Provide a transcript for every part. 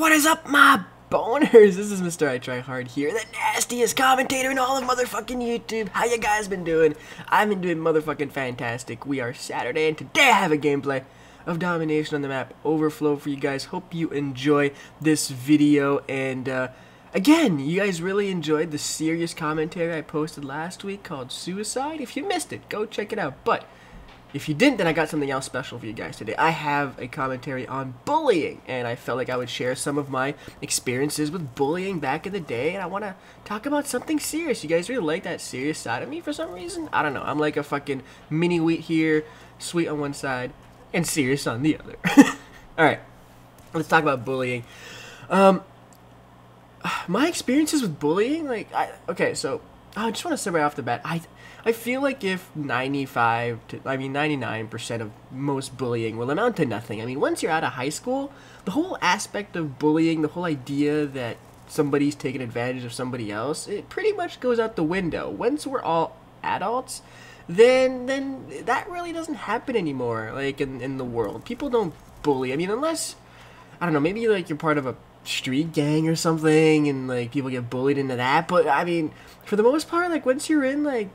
What is up, my boners? This is MrITryHard here, the nastiest commentator in all of motherfucking YouTube. How you guys been doing? I've been doing motherfucking fantastic. We are Saturday, and today I have a gameplay of domination on the map Overflow for you guys. Hope you enjoy this video, and again, you guys really enjoyed the serious commentary I posted last week called Suicide. If you missed it, go check it out. But if you didn't, then I got something else special for you guys today. I have a commentary on bullying, and I felt like I would share some of my experiences with bullying back in the day, and I want to talk about something serious. You guys really like that serious side of me for some reason? I don't know. I'm like a fucking mini wheat here, sweet on one side, and serious on the other. Alright, let's talk about bullying. My experiences with bullying, okay, so I just want to say right off the bat, I feel like if 99% of most bullying will amount to nothing. I mean, once you're out of high school, the whole aspect of bullying, the whole idea that somebody's taking advantage of somebody else, it pretty much goes out the window. Once we're all adults, then that really doesn't happen anymore, like, in the world. People don't bully. I mean, unless, I don't know, maybe, like, you're part of a street gang or something, and, like, people get bullied into that, but, I mean, for the most part, like, once you're in, like,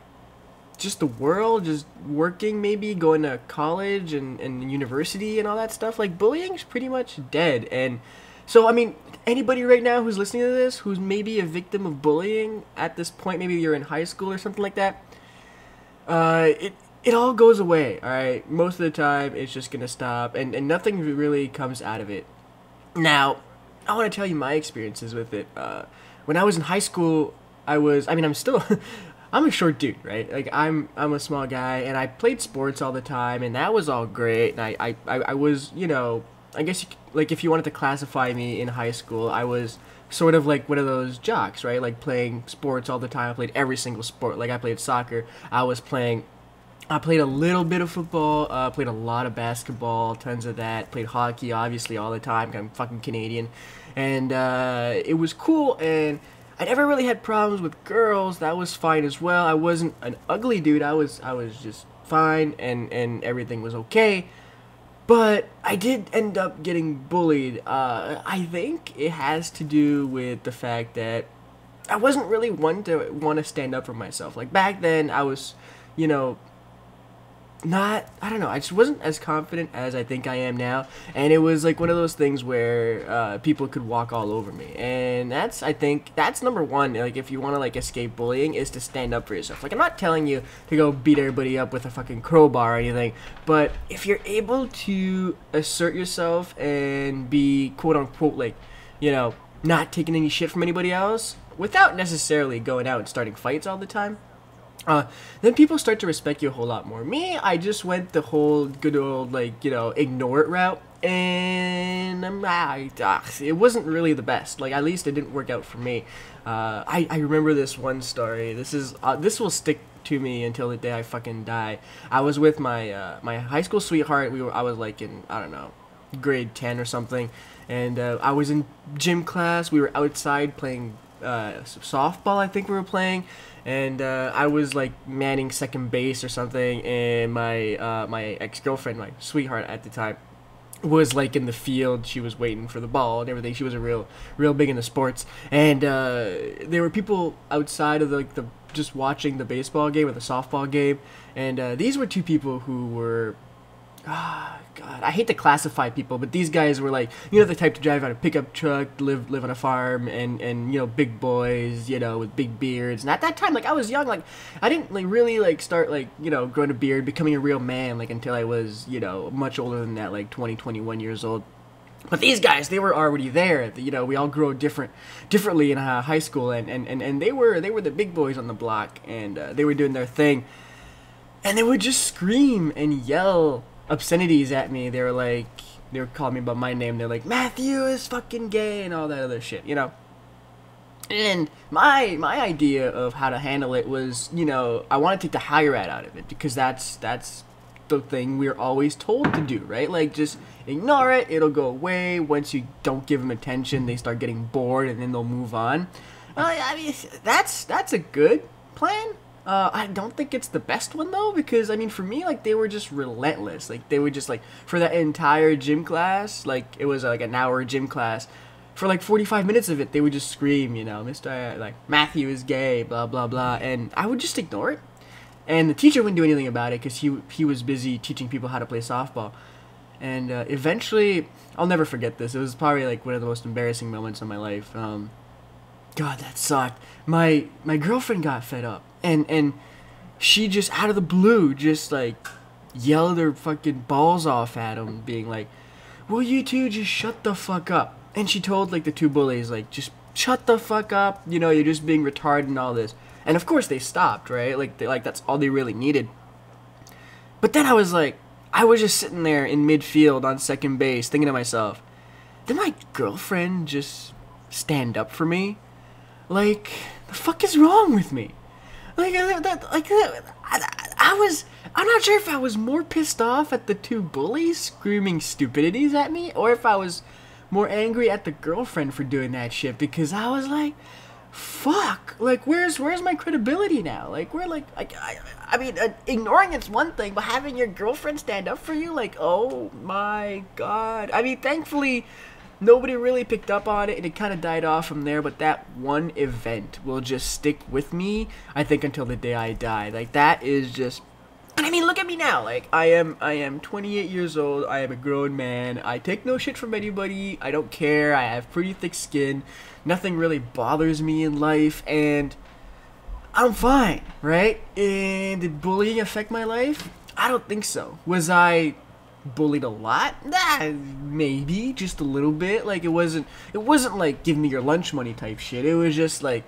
just the world, just working, maybe going to college and university and all that stuff, like, bullying's pretty much dead. And so, I mean, anybody right now who's listening to this, who's maybe a victim of bullying at this point, maybe you're in high school or something like that, it all goes away, alright? Most of the time, it's just gonna stop, and nothing really comes out of it. Now, I want to tell you my experiences with it. When I was in high school, I'm still I'm a short dude, right? Like, I'm a small guy, and I played sports all the time, and that was all great. And I was, you know, I guess, like, if you wanted to classify me in high school, I was sort of like one of those jocks, right? Like, playing sports all the time. I played every single sport. Like, I played soccer. I played a little bit of football, played a lot of basketball, tons of that. Played hockey, obviously, all the time. I'm fucking Canadian. And it was cool, and I never really had problems with girls. That was fine as well. I wasn't an ugly dude. I was just fine, and everything was okay. But I did end up getting bullied. I think it has to do with the fact that I wasn't really one to want to stand up for myself. Like, back then, I was, you know, I don't know, I just wasn't as confident as I think I am now, and it was like one of those things where people could walk all over me, and I think that's number one. Like, if you want to, like, escape bullying, is to stand up for yourself. Like, I'm not telling you to go beat everybody up with a fucking crowbar or anything, but if you're able to assert yourself and be quote-unquote, like, you know, not taking any shit from anybody else, without necessarily going out and starting fights all the time, then people start to respect you a whole lot more. Me, I just went the whole good old, like, you know, ignore it route, and it wasn't really the best. Like, at least it didn't work out for me. I remember this one story. This will stick to me until the day I fucking die. I was with my my high school sweetheart. I was like in, I don't know, grade 10 or something, and I was in gym class. We were outside playing softball, I think we were playing, and I was like manning second base or something, and my my ex-girlfriend, my sweetheart at the time, was like in the field. She was waiting for the ball and everything. She was real big into sports, and there were people outside of the just watching the baseball game or the softball game, and these were two people who were, God, I hate to classify people, but these guys were, like, you know, the type to drive on a pickup truck, live on a farm, and you know, big boys, you know, with big beards. And at that time, like, I was young, like, I didn't, like, really, like, start, like, you know, growing a beard, becoming a real man, like, until I was, you know, much older than that, like 20, 21 years old. But these guys, they were already there. You know, we all grow differently in high school, and they were the big boys on the block, and they were doing their thing, and they would just scream and yell obscenities at me. They were calling me by my name. They're like, Matthew is fucking gay and all that other shit, you know. And my idea of how to handle it was, you know, I want to take the higher rat out of it, because that's the thing we're always told to do, right? Like, just ignore it, it'll go away. Once you don't give them attention, they start getting bored, and then they'll move on. I mean, that's a good plan. I don't think it's the best one, though, because, I mean, for me, like, they were just relentless. Like, they would just, like, for that entire gym class, like, it was, like, an hour gym class, for like 45 minutes of it, they would just scream, you know, Mr. like Matthew is gay, blah blah blah, and I would just ignore it. And the teacher wouldn't do anything about it because he was busy teaching people how to play softball. And eventually, I'll never forget this. It was probably like one of the most embarrassing moments of my life. God, that sucked. My girlfriend got fed up, and she just out of the blue just like yelled her fucking balls off at him, being like, "Will you two just shut the fuck up?" And she told like the two bullies like, "Just shut the fuck up. You know, you're just being retarded and all this." And of course they stopped, right? Like that's all they really needed. But then I was just sitting there in midfield on second base, thinking to myself, did my girlfriend just stand up for me? Like, the fuck is wrong with me? I'm not sure if I was more pissed off at the two bullies screaming stupidities at me, or if I was more angry at the girlfriend for doing that shit, because I was like, fuck, like where's my credibility now? Like I mean, ignoring it's one thing, but having your girlfriend stand up for you, like, oh my god. I mean, thankfully nobody really picked up on it and it kind of died off from there, but that one event will just stick with me, I think, until the day I die. Like, that is just, and I mean, look at me now. Like, I am 28 years old. I am a grown man. I take no shit from anybody. I don't care. I have pretty thick skin. Nothing really bothers me in life, and I'm fine, right? And did bullying affect my life? I don't think so. Was I bullied a lot? Nah, maybe just a little bit. Like, it wasn't like give me your lunch money type shit. It was just like,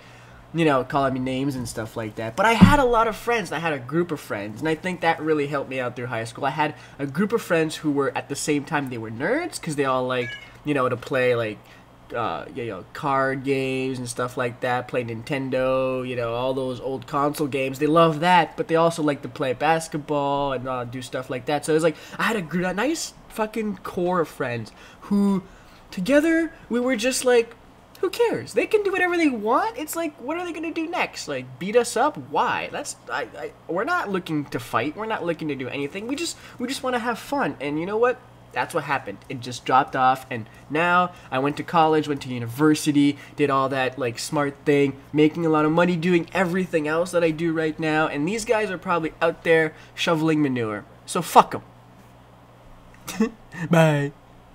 you know, calling me names and stuff like that. But I had a lot of friends, and I had a group of friends, and I think that really helped me out through high school. I had a group of friends who were, at the same time, they were nerds, because they all liked, you know, to play, like, you know, card games and stuff like that, play Nintendo, you know, all those old console games. They love that, but they also like to play basketball and do stuff like that. So it was like, I had a nice fucking core of friends who, together, we were just like, who cares? They can do whatever they want. It's like, what are they gonna do next? Like, beat us up? Why? We're not looking to fight. We're not looking to do anything. We just want to have fun. And you know what? That's what happened. It just dropped off, and now I went to college, went to university, did all that like smart thing, making a lot of money, doing everything else that I do right now, and these guys are probably out there shoveling manure. So fuck them. Bye.